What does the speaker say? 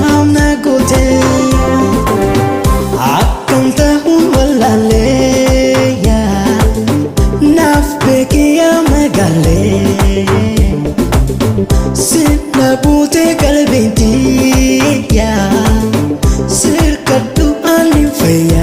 amna gote akanta hun walale ya naf beki amagale sina bute kalbinti ya sirkatu alifaya